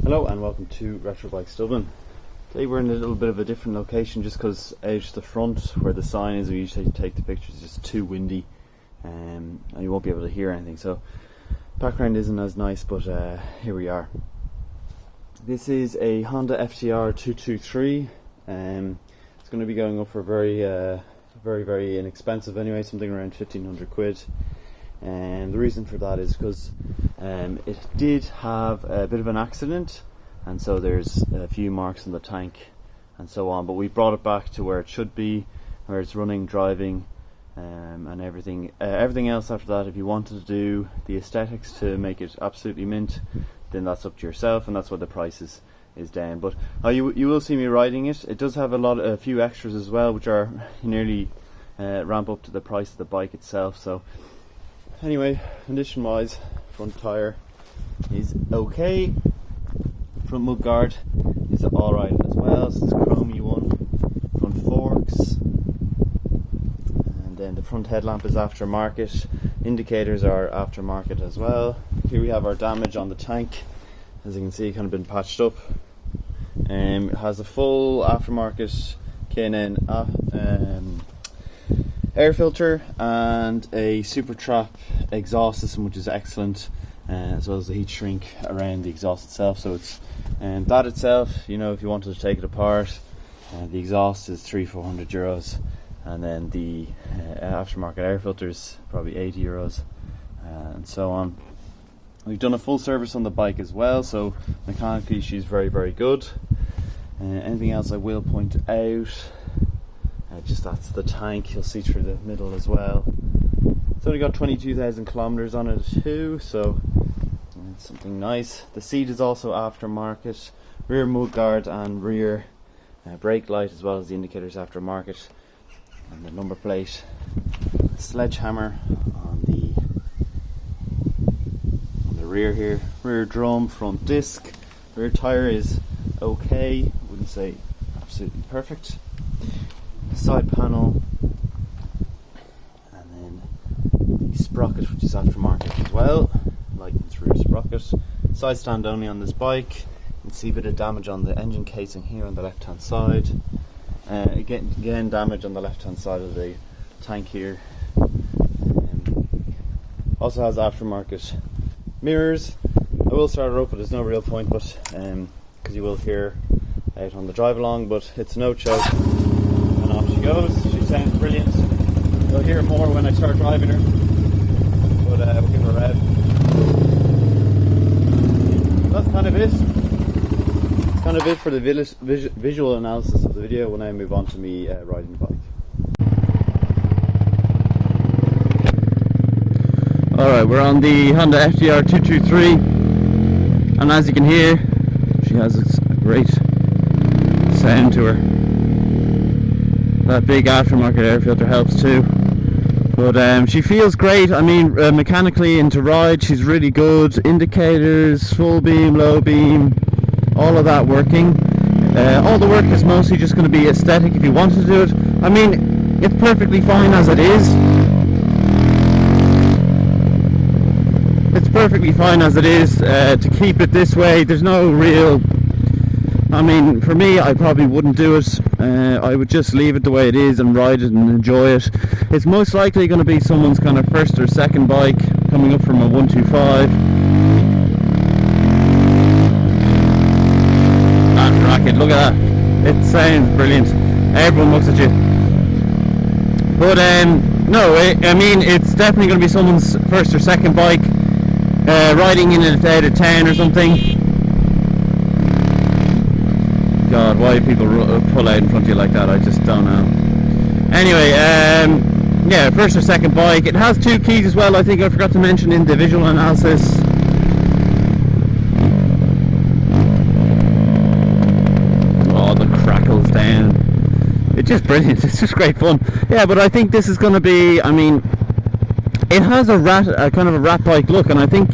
Hello and welcome to Retro Bikes Dublin. Today we're in a little bit of a different location just because out the front where the sign is we usually take the pictures, it's just too windy and you won't be able to hear anything, so background isn't as nice, but here we are. This is a Honda FTR223. It's going to be going up for very inexpensive anyway, something around 1,500 quid. And the reason for that is because it did have a bit of an accident, and so there's a few marks on the tank and so on, but we brought it back to where it should be, where it's running, driving, and everything else after that. If you wanted to do the aesthetics to make it absolutely mint, then that's up to yourself, and that's what the price is down. But you will see me riding it. It does have a few extras as well, which are nearly ramp up to the price of the bike itself. So anyway, condition wise, front tyre is okay, front mudguard is alright as well, so it's chromey one, front forks, and then the front headlamp is aftermarket, indicators are aftermarket as well. Here we have our damage on the tank, as you can see, kind of been patched up. It has a full aftermarket K&N air filter and a super trap exhaust system, which is excellent, as well as the heat shrink around the exhaust itself. So it's that itself, you know, if you wanted to take it apart, the exhaust is €300-400, and then the aftermarket air filter is probably €80, and so on. We've done a full service on the bike as well, so mechanically she's very good. Anything else I will point out, just that's the tank, you'll see through the middle as well. It's only got 22,000 kilometers on it too, so it's something nice. The seat is also aftermarket, rear mudguard and rear brake light, as well as the indicators aftermarket, and the number plate, sledgehammer on the rear here, rear drum, front disc, rear tire is okay, wouldn't say absolutely perfect. Side panel, and then the sprocket, which is aftermarket as well, Lightning's rear sprocket. Side stand only on this bike. You can see a bit of damage on the engine casing here on the left hand side. Again damage on the left hand side of the tank here. Also has aftermarket mirrors. I will start her up, but there's no real point, but because you will hear out on the drive along, but it's no choke. Off she goes. She sounds brilliant. You'll hear more when I start driving her, but we'll give her a rev. That's kind of it. That's kind of it for the visual analysis of the video. We'll now move on to me riding the bike. Alright, we're on the Honda FTR223, and as you can hear, she has a great sound to her. That big aftermarket air filter helps too, but she feels great. I mean, mechanically into ride, she's really good. Indicators, full beam, low beam, all of that working. All the work is mostly just going to be aesthetic if you wanted to do it. I mean, it's perfectly fine as it is. It's perfectly fine as it is. To keep it this way, there's no real... I mean, for me, I probably wouldn't do it. I would just leave it the way it is and ride it and enjoy it. It's most likely going to be someone's kind of first or second bike coming up from a 125. That racket, look at that. It sounds brilliant. Everyone looks at you. But no, I mean, it's definitely going to be someone's first or second bike, riding in it out of town or something. God, why people pull out in front of you like that, I just don't know. Anyway, yeah, first or second bike. It has 2 keys as well, I think I forgot to mention in the visual analysis. Oh, the crackles down. It's just brilliant, it's just great fun. Yeah, but I think this is going to be, I mean, it has a kind of a rat bike look, and I think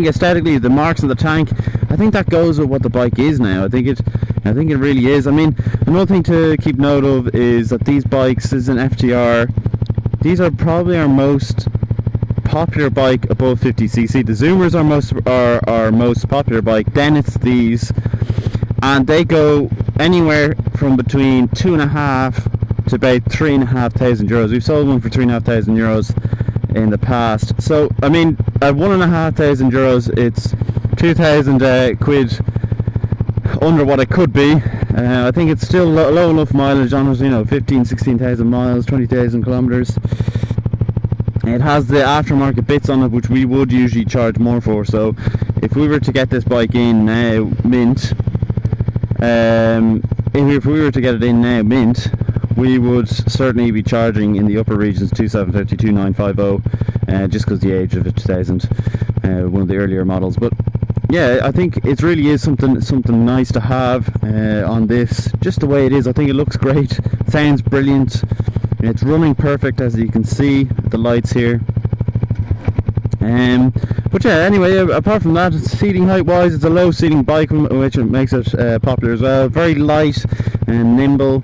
aesthetically the marks on the tank, I think that goes with what the bike is now. I think it really is. I mean, another thing to keep note of is that these bikes, this is an FTR, these are probably our most popular bike above 50cc. The Zoomers are our most popular bike. Then it's these, and they go anywhere from between 2.5 to about 3,500 euros. We've sold one for 3,500 euros in the past. So I mean, at 1,500 euros, it's 2,000 quid under what it could be. I think it's still low enough mileage on it, you know, 16,000 miles, 20,000 kilometers. It has the aftermarket bits on it, which we would usually charge more for. So if we were to get this bike in now mint, if we were to get it in now mint, we would certainly be charging in the upper regions 2,750, 2,950, just because the age of a 2000, one of the earlier models. But yeah, I think it really is something nice to have on this, just the way it is. I think it looks great, sounds brilliant, it's running perfect, as you can see the lights here. But yeah, anyway, apart from that, seating height wise, it's a low seating bike, which makes it popular as well. Very light and nimble,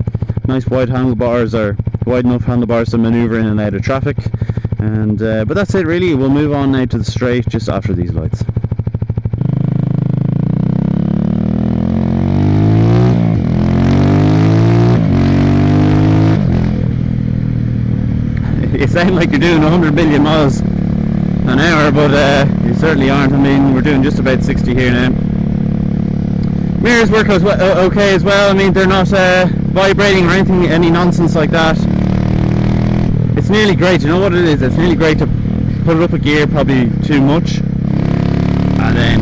nice wide handlebars, or wide enough handlebars to manoeuvre in and out of traffic. And but that's it really. We'll move on now to the straight just after these lights. You sound like you're doing 100 million miles an hour, but you certainly aren't. I mean, we're doing just about 60 here now. Mirrors work okay as well. I mean, they're not vibrating or anything, any nonsense like that. It's nearly great. You know what it is? It's nearly great to put it up a gear, probably too much, and then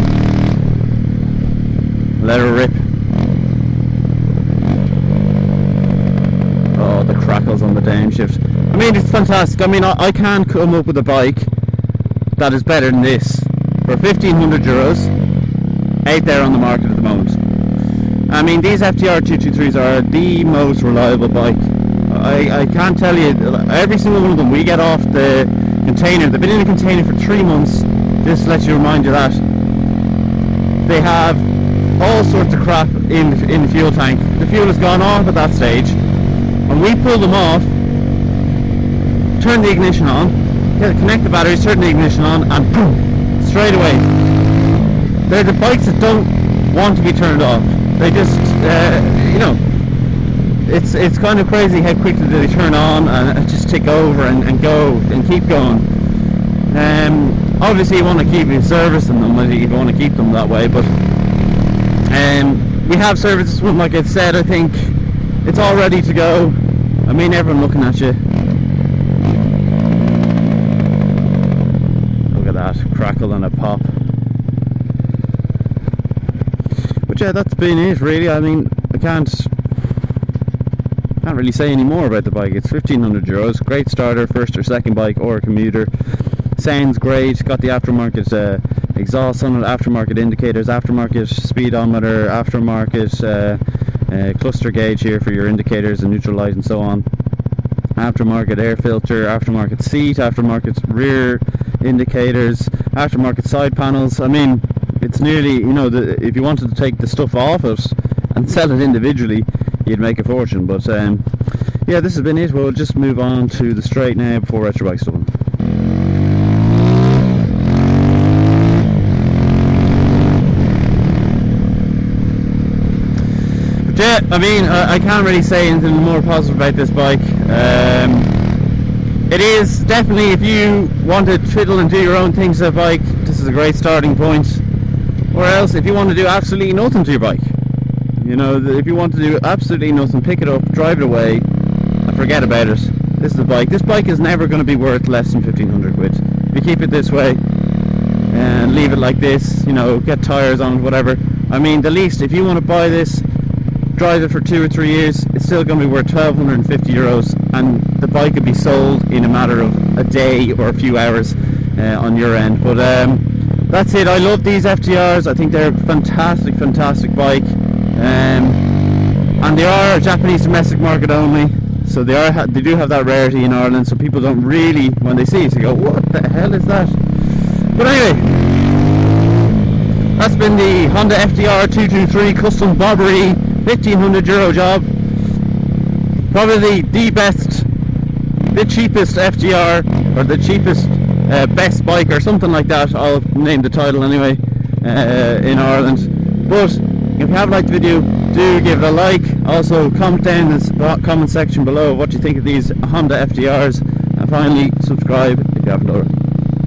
let her rip. Oh, the crackles on the downshift. I mean, it's fantastic. I mean, I can't come up with a bike that is better than this for 1,500 euros out there on the market at the moment. I mean, these FTR223s are the most reliable bike. I can't tell you, every single one of them, we get off the container. They've been in a container for 3 months, just to let you remind you that. They have all sorts of crap in the fuel tank. The fuel has gone off at that stage, and we pull them off, turn the ignition on, connect the batteries, turn the ignition on, and boom, straight away. They're the bikes that don't want to be turned off. They just, you know, it's kind of crazy how quickly they turn on and just tick over and go and keep going. Obviously you want to keep servicing them if you want to keep them that way, but we have serviced this one, like I said. I think it's all ready to go. I mean, everyone looking at you. Look at that crackle and a pop. But yeah, that's been it really. I mean, I can't really say any more about the bike. It's 1,500 euros, great starter, first or second bike or a commuter. Sounds great, got the aftermarket exhaust on it, aftermarket indicators, aftermarket speedometer, aftermarket cluster gauge here for your indicators and neutral light and so on, aftermarket air filter, aftermarket seat, aftermarket rear indicators, aftermarket side panels. I mean, it's nearly, you know, if you wanted to take the stuff off it and sell it individually, you'd make a fortune. But yeah, this has been it. We'll just move on to the straight now before retro bike stuff. But yeah, I mean, I can't really say anything more positive about this bike. It is definitely, if you want to twiddle and do your own things to a bike, this is a great starting point. Or else, if you want to do absolutely nothing to your bike, you know, if you want to do absolutely nothing, pick it up, drive it away, and forget about it. This is the bike. This bike is never going to be worth less than 1,500 quid. If you keep it this way and leave it like this, you know, get tyres on it, whatever. I mean, the least, if you want to buy this, drive it for 2 or 3 years, it's still going to be worth 1,250 euros, and the bike could be sold in a matter of a day or a few hours on your end. But that's it. I love these FTRs. I think they're a fantastic bike. And they are a Japanese domestic market only, so they do have that rarity in Ireland, so people don't really, when they see it, they go, what the hell is that? But anyway, that's been the Honda FTR223 custom bobbery 1,500 euro job. Probably the best, the cheapest FTR, or the cheapest best bike or something like that. I'll name the title anyway, in Ireland. But if you have liked the video, do give it a like. Also comment down in the comment section below what you think of these Honda FTRs, and finally subscribe if you haven't already.